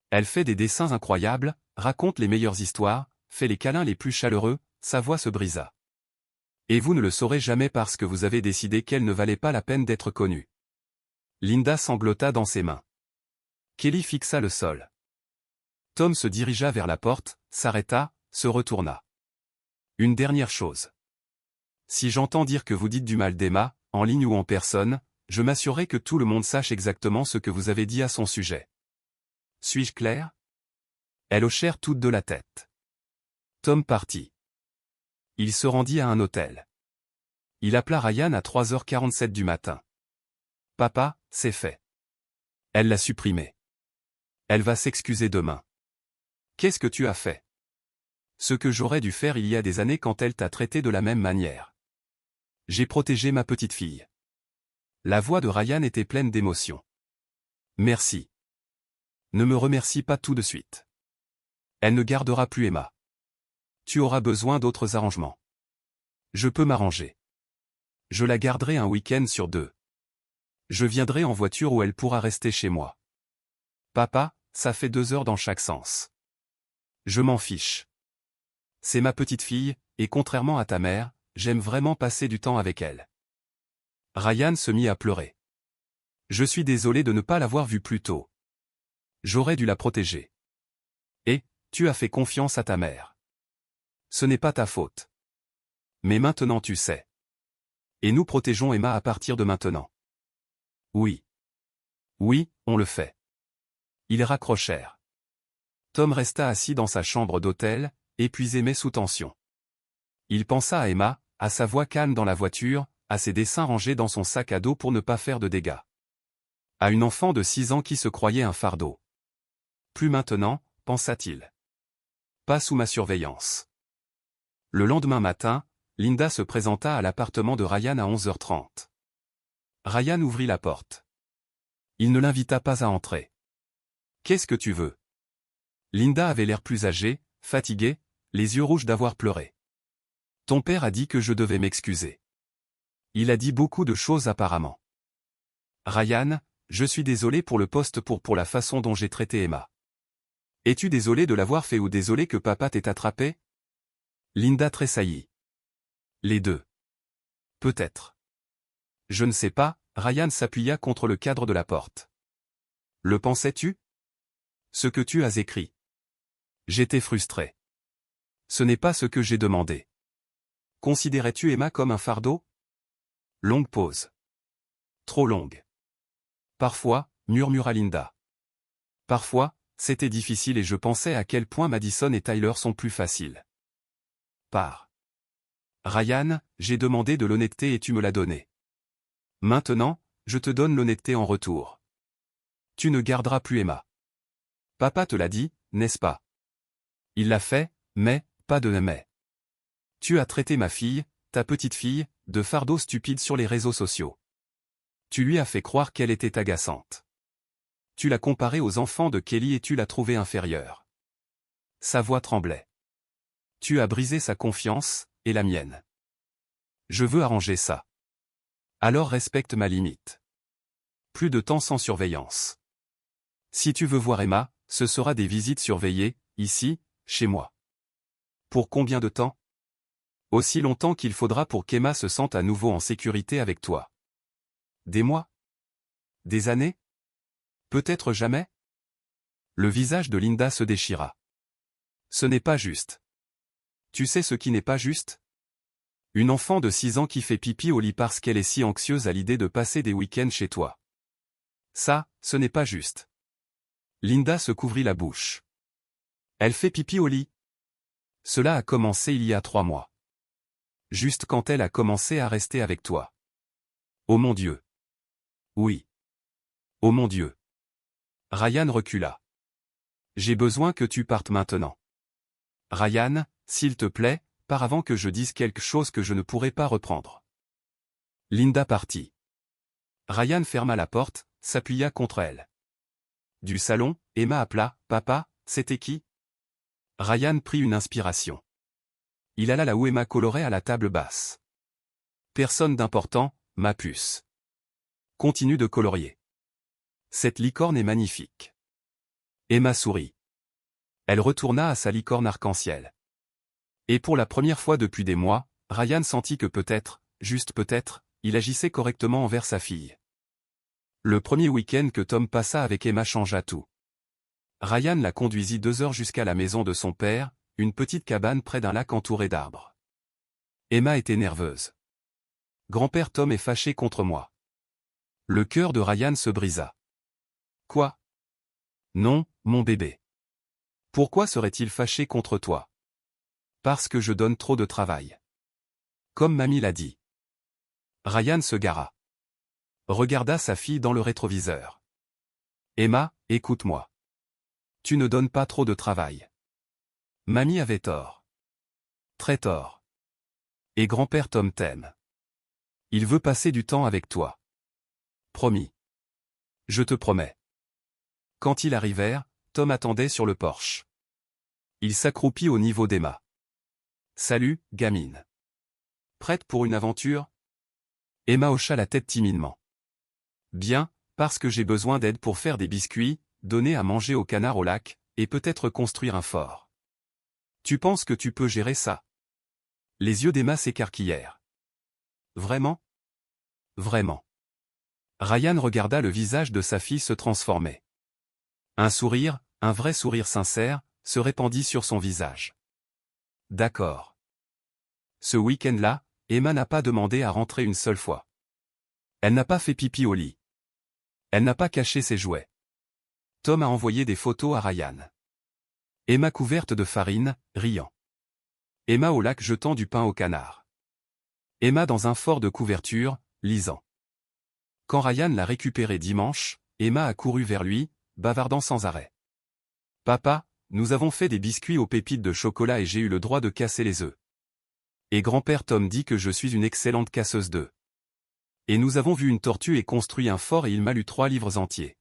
Elle fait des dessins incroyables, raconte les meilleures histoires, fait les câlins les plus chaleureux, sa voix se brisa. Et vous ne le saurez jamais parce que vous avez décidé qu'elle ne valait pas la peine d'être connue. Linda sanglota dans ses mains. Kelly fixa le sol. Tom se dirigea vers la porte, s'arrêta, se retourna. Une dernière chose. Si j'entends dire que vous dites du mal d'Emma, en ligne ou en personne, je m'assurerai que tout le monde sache exactement ce que vous avez dit à son sujet. Suis-je clair? Elles hochèrent toutes deux la tête. Tom partit. Il se rendit à un hôtel. Il appela Ryan à 3h47 du matin. Papa, c'est fait. Elle l'a supprimé. Elle va s'excuser demain. Qu'est-ce que tu as fait? Ce que j'aurais dû faire il y a des années quand elle t'a traité de la même manière. J'ai protégé ma petite fille. La voix de Ryan était pleine d'émotion. Merci. Ne me remercie pas tout de suite. Elle ne gardera plus Emma. Tu auras besoin d'autres arrangements. Je peux m'arranger. Je la garderai un week-end sur 2. Je viendrai en voiture où elle pourra rester chez moi. Papa, ça fait 2 heures dans chaque sens. Je m'en fiche. C'est ma petite fille, et contrairement à ta mère, j'aime vraiment passer du temps avec elle. Ryan se mit à pleurer. Je suis désolé de ne pas l'avoir vue plus tôt. J'aurais dû la protéger. Et, tu as fait confiance à ta mère. Ce n'est pas ta faute. Mais maintenant tu sais. Et nous protégeons Emma à partir de maintenant. Oui. Oui, on le fait. Ils raccrochèrent. Tom resta assis dans sa chambre d'hôtel, épuisé mais sous tension. Il pensa à Emma, à sa voix calme dans la voiture, à ses dessins rangés dans son sac à dos pour ne pas faire de dégâts. À une enfant de 6 ans qui se croyait un fardeau. Plus maintenant, pensa-t-il. Pas sous ma surveillance. Le lendemain matin, Linda se présenta à l'appartement de Ryan à 11h30. Ryan ouvrit la porte. Il ne l'invita pas à entrer. Qu'est-ce que tu veux? Linda avait l'air plus âgée, fatiguée, les yeux rouges d'avoir pleuré. Ton père a dit que je devais m'excuser. Il a dit beaucoup de choses apparemment. Ryan, je suis désolé pour le poste pour la façon dont j'ai traité Emma. Es-tu désolé de l'avoir fait ou désolé que papa t'ait attrapé? Linda tressaillit. Les deux. Peut-être. Je ne sais pas, Ryan s'appuya contre le cadre de la porte. Le pensais-tu? Ce que tu as écrit. J'étais frustré. Ce n'est pas ce que j'ai demandé. Considérais-tu Emma comme un fardeau? Longue pause. Trop longue. Parfois, murmura Linda. Parfois, c'était difficile et je pensais à quel point Madison et Tyler sont plus faciles. Ryan, j'ai demandé de l'honnêteté et tu me l'as donnée. Maintenant, je te donne l'honnêteté en retour. Tu ne garderas plus Emma. Papa te l'a dit, n'est-ce pas? Il l'a fait, mais, pas de mais. Tu as traité ma fille, ta petite fille, de fardeau stupide sur les réseaux sociaux. Tu lui as fait croire qu'elle était agaçante. Tu l'as comparée aux enfants de Kelly et tu l'as trouvée inférieure. Sa voix tremblait. Tu as brisé sa confiance, et la mienne. Je veux arranger ça. Alors respecte ma limite. Plus de temps sans surveillance. Si tu veux voir Emma, ce sera des visites surveillées, ici, chez moi. Pour combien de temps? Aussi longtemps qu'il faudra pour qu'Emma se sente à nouveau en sécurité avec toi. Des mois? Des années? Peut-être jamais? Le visage de Linda se déchira. Ce n'est pas juste. Tu sais ce qui n'est pas juste? Une enfant de 6 ans qui fait pipi au lit parce qu'elle est si anxieuse à l'idée de passer des week-ends chez toi. Ça, ce n'est pas juste. Linda se couvrit la bouche. Elle fait pipi au lit. Cela a commencé il y a 3 mois. Juste quand elle a commencé à rester avec toi. Oh mon Dieu. Oui. Oh mon Dieu. Ryan recula. J'ai besoin que tu partes maintenant. Ryan, s'il te plaît, pars avant que je dise quelque chose que je ne pourrai pas reprendre. Linda partit. Ryan ferma la porte, s'appuya contre elle. Du salon, Emma appela, « Papa, c'était qui ?» Ryan prit une inspiration. Il alla là où Emma colorait à la table basse. « Personne d'important, ma puce. Continue de colorier. Cette licorne est magnifique. » Emma sourit. Elle retourna à sa licorne arc-en-ciel. Et pour la première fois depuis des mois, Ryan sentit que peut-être, juste peut-être, il agissait correctement envers sa fille. Le premier week-end que Tom passa avec Emma changea tout. Ryan la conduisit 2 heures jusqu'à la maison de son père, une petite cabane près d'un lac entouré d'arbres. Emma était nerveuse. « Grand-père Tom est fâché contre moi. » Le cœur de Ryan se brisa. « Quoi ? Non, mon bébé. Pourquoi serait-il fâché contre toi ? Parce que je donne trop de travail. Comme mamie l'a dit. » Ryan se gara. Regarda sa fille dans le rétroviseur. « Emma, écoute-moi. Tu ne donnes pas trop de travail. Mamie avait tort. Très tort. Et grand-père Tom t'aime. Il veut passer du temps avec toi. Promis. Je te promets. » Quand ils arrivèrent, Tom attendait sur le porche. Il s'accroupit au niveau d'Emma. « Salut, gamine. Prête pour une aventure ?» Emma hocha la tête timidement. « Bien, parce que j'ai besoin d'aide pour faire des biscuits, donner à manger aux canards au lac, et peut-être construire un fort. Tu penses que tu peux gérer ça ?» Les yeux d'Emma s'écarquillèrent. « Vraiment ? Vraiment. » Ryan regarda le visage de sa fille se transformer. Un sourire, un vrai sourire sincère, se répandit sur son visage. « D'accord. » Ce week-end-là, Emma n'a pas demandé à rentrer une seule fois. Elle n'a pas fait pipi au lit. Elle n'a pas caché ses jouets. Tom a envoyé des photos à Ryan. Emma couverte de farine, riant. Emma au lac jetant du pain au canard. Emma dans un fort de couverture, lisant. Quand Ryan l'a récupéré dimanche, Emma a couru vers lui, bavardant sans arrêt. « Papa, nous avons fait des biscuits aux pépites de chocolat et j'ai eu le droit de casser les œufs. Et grand-père Tom dit que je suis une excellente casseuse d'œufs. Et nous avons vu une tortue et construit un fort et il m'a lu 3 livres entiers. »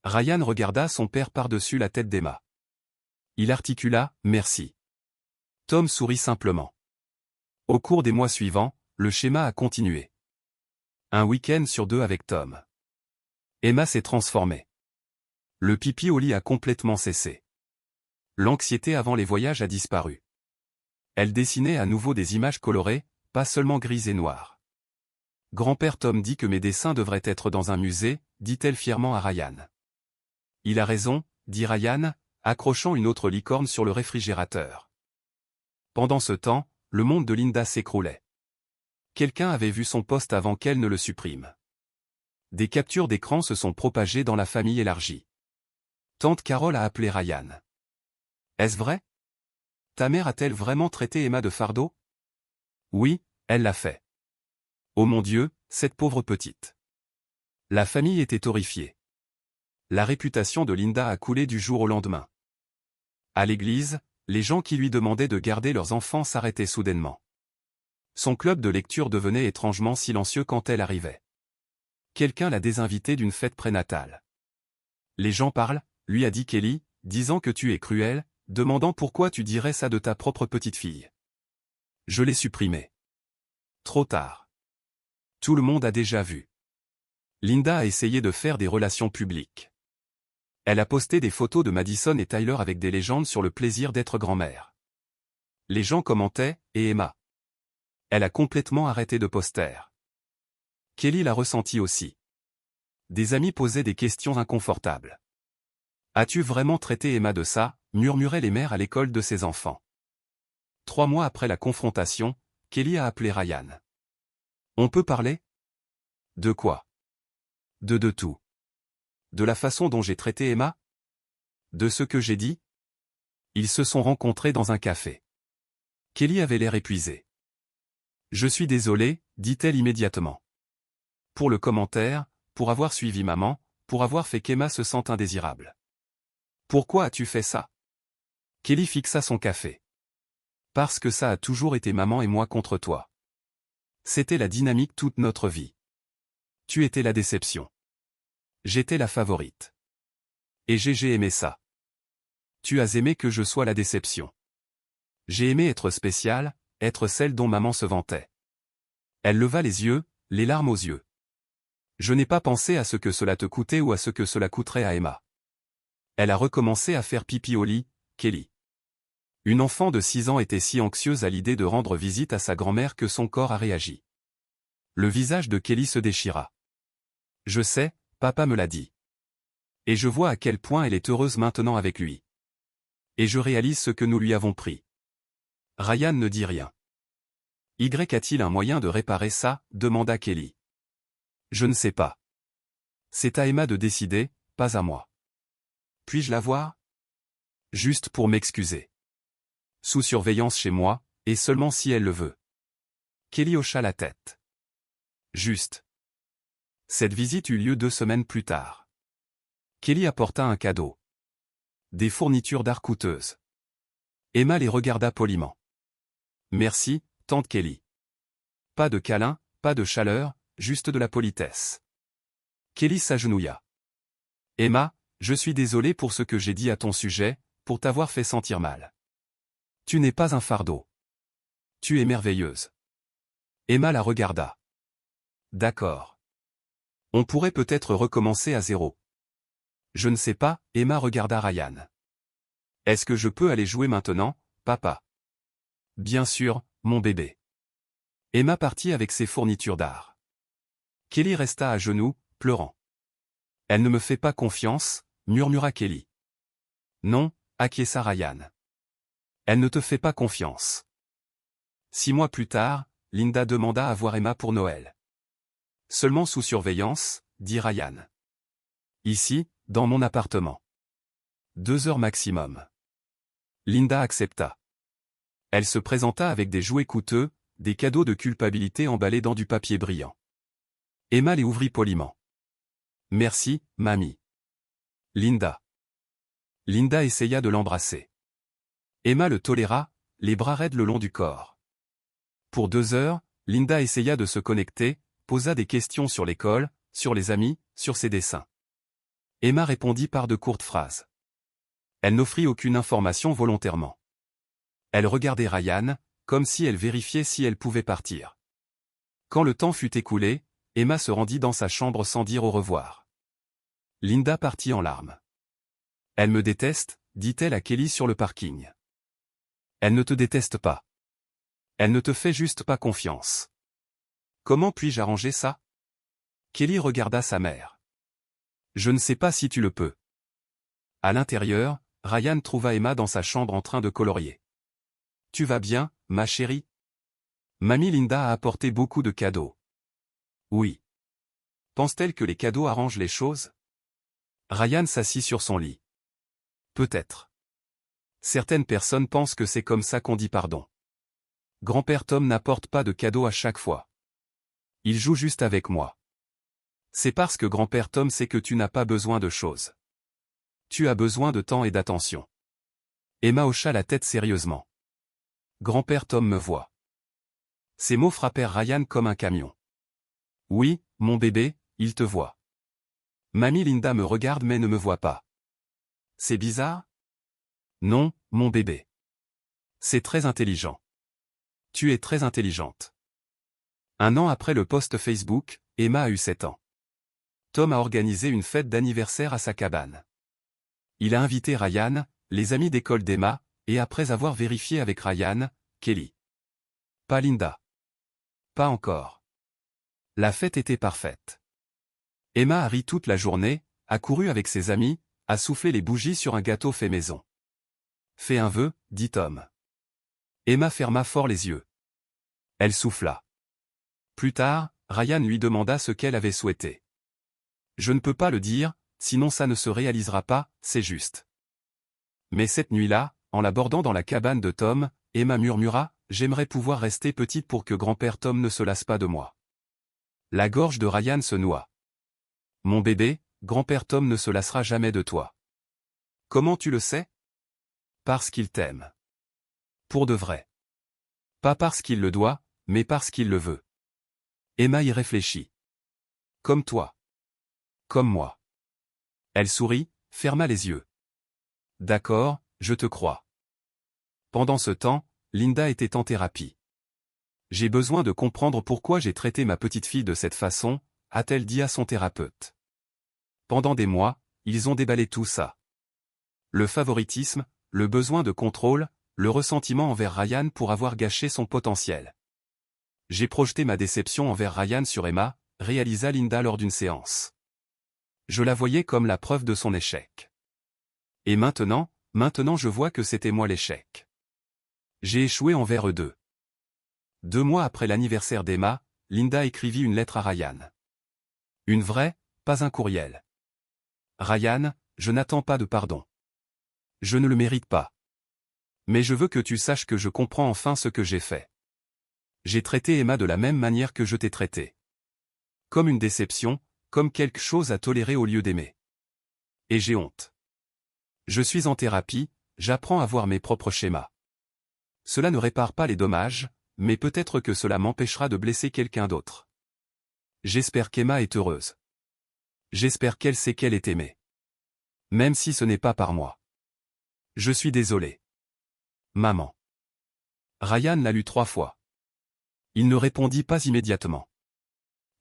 Ryan regarda son père par-dessus la tête d'Emma. Il articula « Merci ». Tom sourit simplement. Au cours des mois suivants, le schéma a continué. Un week-end sur 2 avec Tom. Emma s'est transformée. Le pipi au lit a complètement cessé. L'anxiété avant les voyages a disparu. Elle dessinait à nouveau des images colorées, pas seulement grises et noires. Grand-père Tom dit que mes dessins devraient être dans un musée, dit-elle fièrement à Ryan. Il a raison, dit Ryan, accrochant une autre licorne sur le réfrigérateur. Pendant ce temps, le monde de Linda s'écroulait. Quelqu'un avait vu son post avant qu'elle ne le supprime. Des captures d'écran se sont propagées dans la famille élargie. Tante Carole a appelé Ryan. « Est-ce vrai ? Ta mère a-t-elle vraiment traité Emma de fardeau ? » « Oui, elle l'a fait. » « Oh mon Dieu, cette pauvre petite. » La famille était horrifiée. La réputation de Linda a coulé du jour au lendemain. À l'église, les gens qui lui demandaient de garder leurs enfants s'arrêtaient soudainement. Son club de lecture devenait étrangement silencieux quand elle arrivait. Quelqu'un l'a désinvitée d'une fête prénatale. « Les gens parlent », lui a dit Kelly, disant que tu es cruel, demandant pourquoi tu dirais ça de ta propre petite fille. Je l'ai supprimé. Trop tard. Tout le monde a déjà vu. Linda a essayé de faire des relations publiques. Elle a posté des photos de Madison et Tyler avec des légendes sur le plaisir d'être grand-mère. Les gens commentaient, et Emma. Elle a complètement arrêté de poster. Kelly l'a ressenti aussi. Des amis posaient des questions inconfortables. « As-tu vraiment traité Emma de ça ?» murmuraient les mères à l'école de ses enfants. 3 mois après la confrontation, Kelly a appelé Ryan. On peut parler? De quoi? De tout. De la façon dont j'ai traité Emma? De ce que j'ai dit? Ils se sont rencontrés dans un café. Kelly avait l'air épuisée. Je suis désolée, dit-elle immédiatement. Pour le commentaire, pour avoir suivi maman, pour avoir fait qu'Emma se sente indésirable. Pourquoi as-tu fait ça? Kelly fixa son café. Parce que ça a toujours été maman et moi contre toi. C'était la dynamique toute notre vie. Tu étais la déception. J'étais la favorite. Et j'ai aimé ça. Tu as aimé que je sois la déception. J'ai aimé être spéciale, être celle dont maman se vantait. Elle leva les yeux, les larmes aux yeux. Je n'ai pas pensé à ce que cela te coûtait ou à ce que cela coûterait à Emma. Elle a recommencé à faire pipi au lit, Kelly. Une enfant de 6 ans était si anxieuse à l'idée de rendre visite à sa grand-mère que son corps a réagi. Le visage de Kelly se déchira. Je sais, papa me l'a dit. Et je vois à quel point elle est heureuse maintenant avec lui. Et je réalise ce que nous lui avons pris. Ryan ne dit rien. Y a-t-il un moyen de réparer ça? Demanda Kelly. Je ne sais pas. C'est à Emma de décider, pas à moi. Puis-je la voir? Juste pour m'excuser. Sous surveillance chez moi, et seulement si elle le veut. Kelly hocha la tête. Juste. Cette visite eut lieu 2 semaines plus tard. Kelly apporta un cadeau. Des fournitures d'art coûteuses. Emma les regarda poliment. Merci, tante Kelly. Pas de câlin, pas de chaleur, juste de la politesse. Kelly s'agenouilla. Emma, je suis désolé pour ce que j'ai dit à ton sujet, pour t'avoir fait sentir mal. Tu n'es pas un fardeau. Tu es merveilleuse. Emma la regarda. D'accord. On pourrait peut-être recommencer à zéro. Je ne sais pas, Emma regarda Ryan. Est-ce que je peux aller jouer maintenant, papa? Bien sûr, mon bébé. Emma partit avec ses fournitures d'art. Kelly resta à genoux, pleurant. Elle ne me fait pas confiance, murmura Kelly. Non, acquiesça Ryan. Elle ne te fait pas confiance. 6 mois plus tard, Linda demanda à voir Emma pour Noël. Seulement sous surveillance, dit Ryan. Ici, dans mon appartement. 2 heures maximum. Linda accepta. Elle se présenta avec des jouets coûteux, des cadeaux de culpabilité emballés dans du papier brillant. Emma les ouvrit poliment. Merci, mamie. Linda. Linda essaya de l'embrasser. Emma le toléra, les bras raides le long du corps. Pour 2 heures, Linda essaya de se connecter, posa des questions sur l'école, sur les amis, sur ses dessins. Emma répondit par de courtes phrases. Elle n'offrit aucune information volontairement. Elle regardait Ryan, comme si elle vérifiait si elle pouvait partir. Quand le temps fut écoulé, Emma se rendit dans sa chambre sans dire au revoir. Linda partit en larmes. Elle me déteste, dit-elle à Kelly sur le parking. Elle ne te déteste pas. Elle ne te fait juste pas confiance. Comment puis-je arranger ça? Kelly regarda sa mère. Je ne sais pas si tu le peux. À l'intérieur, Ryan trouva Emma dans sa chambre en train de colorier. Tu vas bien, ma chérie? Mamie Linda a apporté beaucoup de cadeaux. Oui. Pense-t-elle que les cadeaux arrangent les choses? Ryan s'assit sur son lit. Peut-être. Certaines personnes pensent que c'est comme ça qu'on dit pardon. Grand-père Tom n'apporte pas de cadeaux à chaque fois. Il joue juste avec moi. C'est parce que grand-père Tom sait que tu n'as pas besoin de choses. Tu as besoin de temps et d'attention. Emma hocha la tête sérieusement. Grand-père Tom me voit. Ces mots frappèrent Ryan comme un camion. Oui, mon bébé, il te voit. Mamie Linda me regarde mais ne me voit pas. C'est bizarre? Non, mon bébé. C'est très intelligent. Tu es très intelligente. 1 an après le post Facebook, Emma a eu 7 ans. Tom a organisé une fête d'anniversaire à sa cabane. Il a invité Ryan, les amis d'école d'Emma, et après avoir vérifié avec Ryan, Kelly. Pas Linda. Pas encore. La fête était parfaite. Emma a ri toute la journée, a couru avec ses amis, a soufflé les bougies sur un gâteau fait maison. Fais un vœu, dit Tom. Emma ferma fort les yeux. Elle souffla. Plus tard, Ryan lui demanda ce qu'elle avait souhaité. Je ne peux pas le dire, sinon ça ne se réalisera pas, c'est juste. Mais cette nuit-là, en l'abordant dans la cabane de Tom, Emma murmura, j'aimerais pouvoir rester petite pour que grand-père Tom ne se lasse pas de moi. La gorge de Ryan se noua. Mon bébé, grand-père Tom ne se lassera jamais de toi. Comment tu le sais? Parce qu'il t'aime. Pour de vrai. Pas parce qu'il le doit, mais parce qu'il le veut. Emma y réfléchit. Comme toi. Comme moi. Elle sourit, ferma les yeux. D'accord, je te crois. Pendant ce temps, Linda était en thérapie. J'ai besoin de comprendre pourquoi j'ai traité ma petite fille de cette façon, a-t-elle dit à son thérapeute. Pendant des mois, ils ont déballé tout ça. Le favoritisme, le besoin de contrôle, le ressentiment envers Ryan pour avoir gâché son potentiel. J'ai projeté ma déception envers Ryan sur Emma, réalisa Linda lors d'une séance. Je la voyais comme la preuve de son échec. Et maintenant je vois que c'était moi l'échec. J'ai échoué envers eux deux. 2 mois après l'anniversaire d'Emma, Linda écrivit une lettre à Ryan. Une vraie, pas un courriel. Ryan, je n'attends pas de pardon. Je ne le mérite pas. Mais je veux que tu saches que je comprends enfin ce que j'ai fait. J'ai traité Emma de la même manière que je t'ai traité. Comme une déception, comme quelque chose à tolérer au lieu d'aimer. Et j'ai honte. Je suis en thérapie, j'apprends à voir mes propres schémas. Cela ne répare pas les dommages, mais peut-être que cela m'empêchera de blesser quelqu'un d'autre. J'espère qu'Emma est heureuse. J'espère qu'elle sait qu'elle est aimée. Même si ce n'est pas par moi. Je suis désolé. Maman. Ryan l'a lu 3 fois. Il ne répondit pas immédiatement.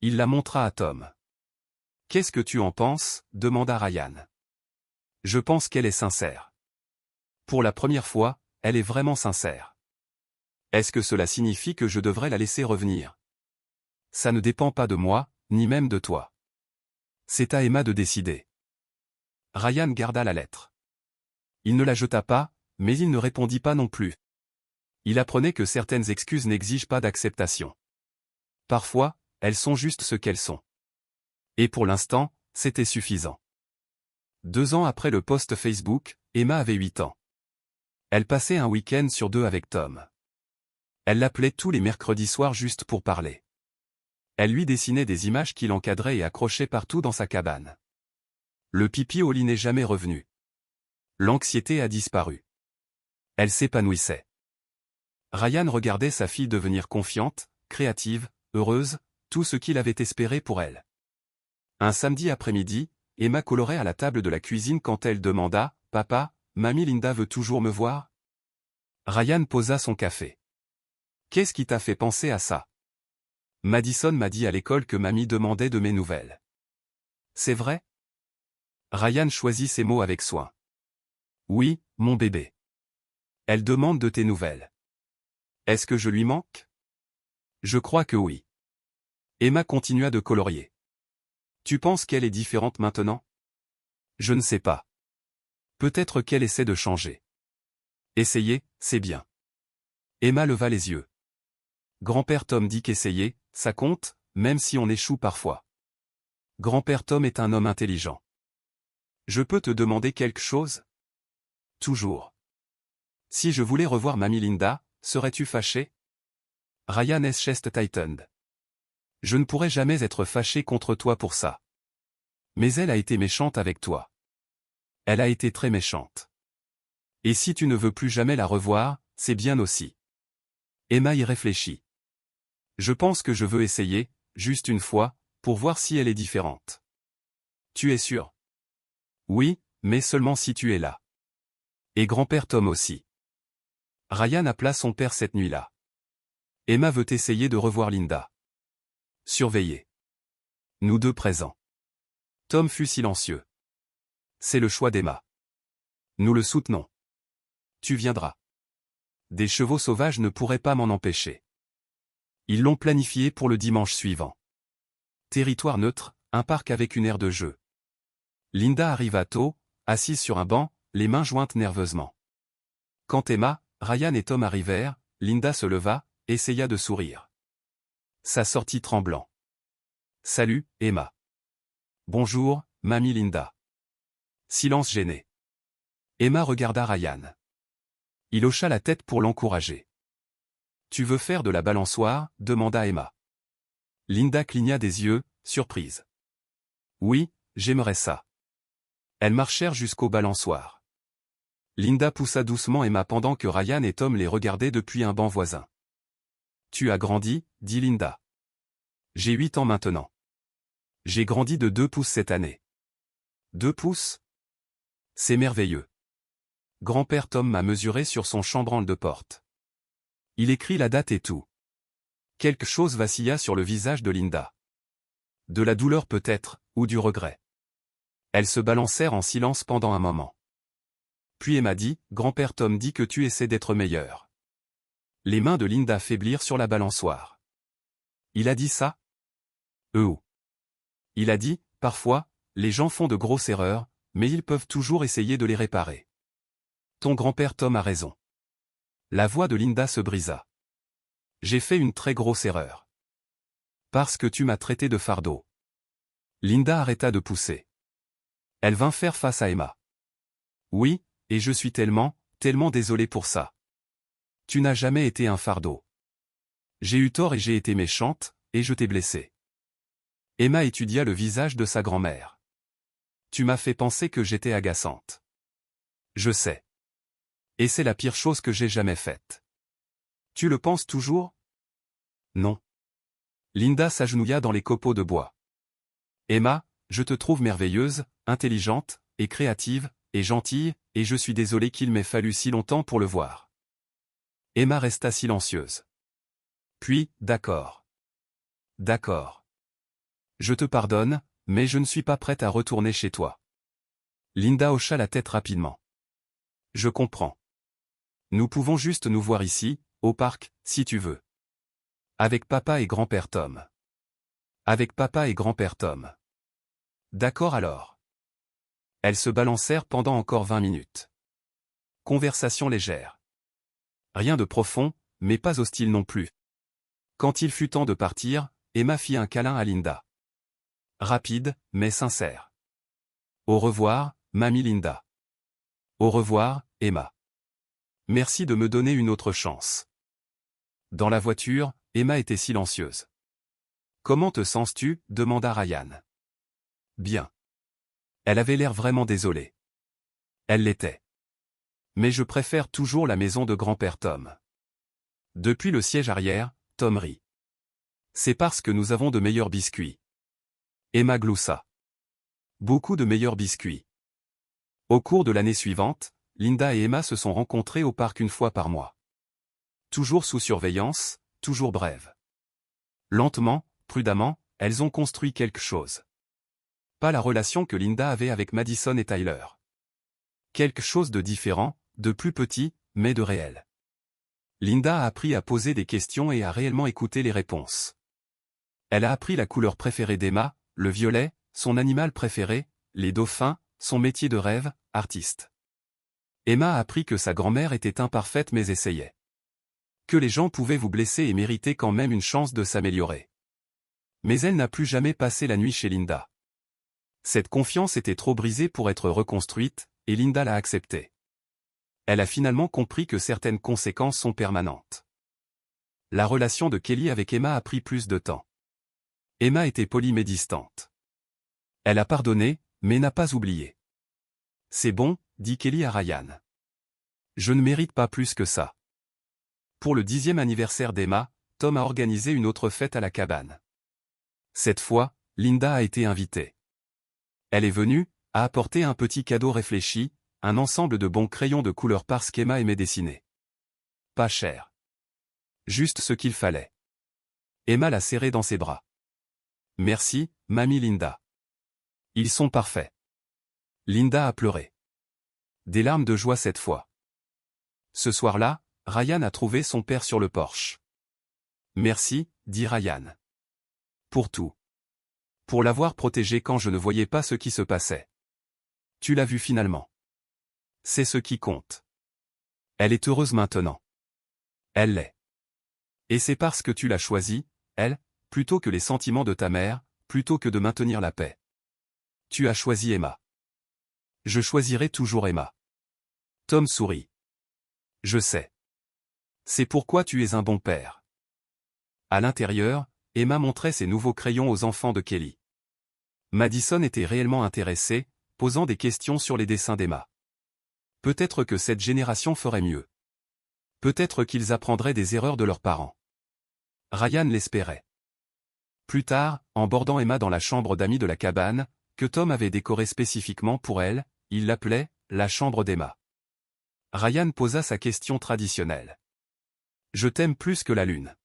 Il la montra à Tom. Qu'est-ce que tu en penses? Demanda Ryan. Je pense qu'elle est sincère. Pour la première fois, elle est vraiment sincère. Est-ce que cela signifie que je devrais la laisser revenir? Ça ne dépend pas de moi, ni même de toi. C'est à Emma de décider. Ryan garda la lettre. Il ne la jeta pas, mais il ne répondit pas non plus. Il apprenait que certaines excuses n'exigent pas d'acceptation. Parfois, elles sont juste ce qu'elles sont. Et pour l'instant, c'était suffisant. 2 ans après le post Facebook, Emma avait 8 ans. Elle passait un week-end sur 2 avec Tom. Elle l'appelait tous les mercredis soirs juste pour parler. Elle lui dessinait des images qu'il encadrait et accrochait partout dans sa cabane. Le pipi au lit n'est jamais revenu. L'anxiété a disparu. Elle s'épanouissait. Ryan regardait sa fille devenir confiante, créative, heureuse, tout ce qu'il avait espéré pour elle. Un samedi après-midi, Emma colorait à la table de la cuisine quand elle demanda « Papa, mamie Linda veut toujours me voir ?» Ryan posa son café. « Qu'est-ce qui t'a fait penser à ça ?» Madison m'a dit à l'école que mamie demandait de mes nouvelles. C'est vrai? Ryan choisit ses mots avec soin. Oui, mon bébé. Elle demande de tes nouvelles. Est-ce que je lui manque? Je crois que oui. Emma continua de colorier. Tu penses qu'elle est différente maintenant? Je ne sais pas. Peut-être qu'elle essaie de changer. Essayer, c'est bien. Emma leva les yeux. Grand-père Tom dit qu'essayer, ça compte, même si on échoue parfois. Grand-père Tom est un homme intelligent. Je peux te demander quelque chose? Toujours. Si je voulais revoir mamie Linda, serais-tu fâché? Ryan S. chest tightened. Je ne pourrais jamais être fâché contre toi pour ça. Mais elle a été méchante avec toi. Elle a été très méchante. Et si tu ne veux plus jamais la revoir, c'est bien aussi. Emma y réfléchit. Je pense que je veux essayer, juste une fois, pour voir si elle est différente. Tu es sûr? Oui, mais seulement si tu es là. Et grand-père Tom aussi. Ryan appela son père cette nuit-là. Emma veut essayer de revoir Linda. Surveiller. Nous deux présents. Tom fut silencieux. C'est le choix d'Emma. Nous le soutenons. Tu viendras. Des chevaux sauvages ne pourraient pas m'en empêcher. Ils l'ont planifié pour le dimanche suivant. Territoire neutre, un parc avec une aire de jeu. Linda arriva tôt, assise sur un banc, les mains jointes nerveusement. Quand Emma, Ryan et Tom arrivèrent, Linda se leva, essaya de sourire. Ça sortit tremblant. Salut, Emma. Bonjour, mamie Linda. Silence gêné. Emma regarda Ryan. Il hocha la tête pour l'encourager. Tu veux faire de la balançoire? Demanda Emma. Linda cligna des yeux, surprise. Oui, j'aimerais ça. Elles marchèrent jusqu'au balançoire. Linda poussa doucement Emma pendant que Ryan et Tom les regardaient depuis un banc voisin. Tu as grandi, dit Linda. J'ai 8 ans maintenant. J'ai grandi de 2 pouces cette année. 2 pouces? C'est merveilleux. Grand-père Tom m'a mesuré sur son chambranle de porte. Il écrit la date et tout. Quelque chose vacilla sur le visage de Linda. De la douleur peut-être, ou du regret. Elles se balancèrent en silence pendant un moment. Puis Emma dit, Grand-père Tom dit que tu essaies d'être meilleur. Les mains de Linda faiblirent sur la balançoire. Il a dit ça? Il a dit, parfois, les gens font de grosses erreurs, mais ils peuvent toujours essayer de les réparer. Ton grand-père Tom a raison. La voix de Linda se brisa. J'ai fait une très grosse erreur. Parce que tu m'as traité de fardeau. Linda arrêta de pousser. Elle vint faire face à Emma. Oui, et je suis tellement désolé pour ça. Tu n'as jamais été un fardeau. J'ai eu tort et j'ai été méchante, et je t'ai blessé. Emma étudia le visage de sa grand-mère. Tu m'as fait penser que j'étais agaçante. Je sais. Et c'est la pire chose que j'ai jamais faite. Tu le penses toujours? Non. Linda s'agenouilla dans les copeaux de bois. Emma, je te trouve merveilleuse, intelligente, et créative, et gentille, et je suis désolé qu'il m'ait fallu si longtemps pour le voir. Emma resta silencieuse. Puis, d'accord. D'accord. Je te pardonne, mais je ne suis pas prête à retourner chez toi. Linda hocha la tête rapidement. Je comprends. Nous pouvons juste nous voir ici, au parc, si tu veux. Avec papa et grand-père Tom. Avec papa et grand-père Tom. D'accord alors. Elles se balancèrent pendant encore 20 minutes. Conversation légère. Rien de profond, mais pas hostile non plus. Quand il fut temps de partir, Emma fit un câlin à Linda. Rapide, mais sincère. Au revoir, mamie Linda. Au revoir, Emma. Merci de me donner une autre chance. Dans la voiture, Emma était silencieuse. Comment te sens-tu? Demanda Ryan. Bien. Elle avait l'air vraiment désolée. Elle l'était. Mais je préfère toujours la maison de grand-père Tom. Depuis le siège arrière, Tom rit. C'est parce que nous avons de meilleurs biscuits. Emma gloussa. Beaucoup de meilleurs biscuits. Au cours de l'année suivante, Linda et Emma se sont rencontrées au parc une fois par mois. Toujours sous surveillance, toujours brève. Lentement, prudemment, elles ont construit quelque chose. Pas la relation que Linda avait avec Madison et Tyler. Quelque chose de différent, de plus petit, mais de réel. Linda a appris à poser des questions et à réellement écouter les réponses. Elle a appris la couleur préférée d'Emma, le violet, son animal préféré, les dauphins, son métier de rêve, artiste. Emma a appris que sa grand-mère était imparfaite mais essayait. Que les gens pouvaient vous blesser et mériter quand même une chance de s'améliorer. Mais elle n'a plus jamais passé la nuit chez Linda. Cette confiance était trop brisée pour être reconstruite, et Linda l'a acceptée. Elle a finalement compris que certaines conséquences sont permanentes. La relation de Kelly avec Emma a pris plus de temps. Emma était polie mais distante. Elle a pardonné, mais n'a pas oublié. C'est bon, dit Kelly à Ryan. Je ne mérite pas plus que ça. Pour le 10e anniversaire d'Emma, Tom a organisé une autre fête à la cabane. Cette fois, Linda a été invitée. Elle est venue, a apporté un petit cadeau réfléchi, un ensemble de bons crayons de couleur parce qu'Emma aimait dessiner. Pas cher. Juste ce qu'il fallait. Emma l'a serré dans ses bras. Merci, mamie Linda. Ils sont parfaits. Linda a pleuré. Des larmes de joie cette fois. Ce soir-là, Ryan a trouvé son père sur le porche. Merci, dit Ryan. Pour tout. Pour l'avoir protégé quand je ne voyais pas ce qui se passait. Tu l'as vu finalement. C'est ce qui compte. Elle est heureuse maintenant. Elle l'est. Et c'est parce que tu l'as choisie, elle, plutôt que les sentiments de ta mère, plutôt que de maintenir la paix. Tu as choisi Emma. Je choisirai toujours Emma. Tom sourit. Je sais. C'est pourquoi tu es un bon père. À l'intérieur, Emma montrait ses nouveaux crayons aux enfants de Kelly. Madison était réellement intéressé, posant des questions sur les dessins d'Emma. Peut-être que cette génération ferait mieux. Peut-être qu'ils apprendraient des erreurs de leurs parents. Ryan l'espérait. Plus tard, en bordant Emma dans la chambre d'amis de la cabane, que Tom avait décorée spécifiquement pour elle, il l'appelait « la chambre d'Emma ». Ryan posa sa question traditionnelle. « Je t'aime plus que la lune.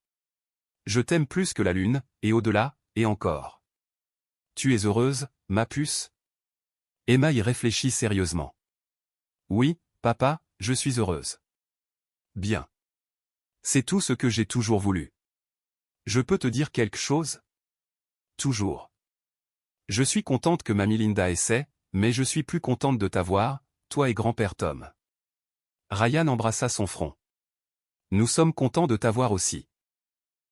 Je t'aime plus que la lune, et au-delà, et encore. Tu es heureuse, ma puce ?» Emma y réfléchit sérieusement. « Oui, papa, je suis heureuse. » « Bien. C'est tout ce que j'ai toujours voulu. Je peux te dire quelque chose ? Toujours. Je suis contente que mamie Linda essaie, mais je suis plus contente de t'avoir, toi et grand-père Tom. » Ryan embrassa son front. « Nous sommes contents de t'avoir aussi.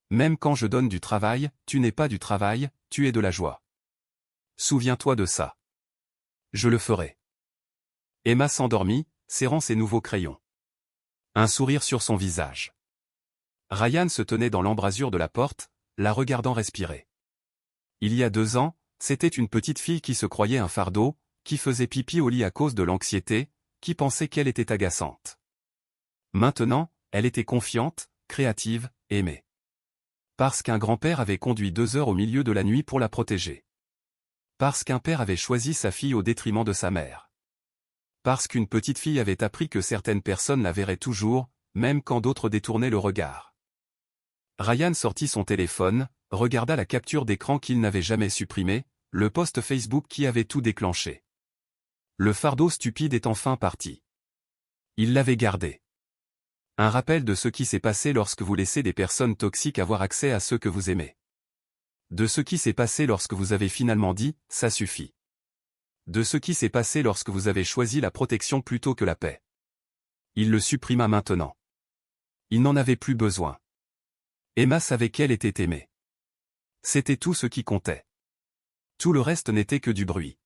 Même quand je donne du travail, tu n'es pas du travail, tu es de la joie. Souviens-toi de ça. Je le ferai. » Emma s'endormit, serrant ses nouveaux crayons. Un sourire sur son visage. Ryan se tenait dans l'embrasure de la porte, la regardant respirer. Il y a 2 ans, c'était une petite fille qui se croyait un fardeau, qui faisait pipi au lit à cause de l'anxiété, qui pensait qu'elle était agaçante. Maintenant, elle était confiante, créative, aimée. Parce qu'un grand-père avait conduit 2 heures au milieu de la nuit pour la protéger. Parce qu'un père avait choisi sa fille au détriment de sa mère. Parce qu'une petite fille avait appris que certaines personnes la verraient toujours, même quand d'autres détournaient le regard. Ryan sortit son téléphone, regarda la capture d'écran qu'il n'avait jamais supprimée, le post Facebook qui avait tout déclenché. Le fardeau stupide est enfin parti. Il l'avait gardé. Un rappel de ce qui s'est passé lorsque vous laissez des personnes toxiques avoir accès à ceux que vous aimez. De ce qui s'est passé lorsque vous avez finalement dit « ça suffit ». De ce qui s'est passé lorsque vous avez choisi la protection plutôt que la paix. Il le supprima maintenant. Il n'en avait plus besoin. Emma savait qu'elle était aimée. C'était tout ce qui comptait. Tout le reste n'était que du bruit.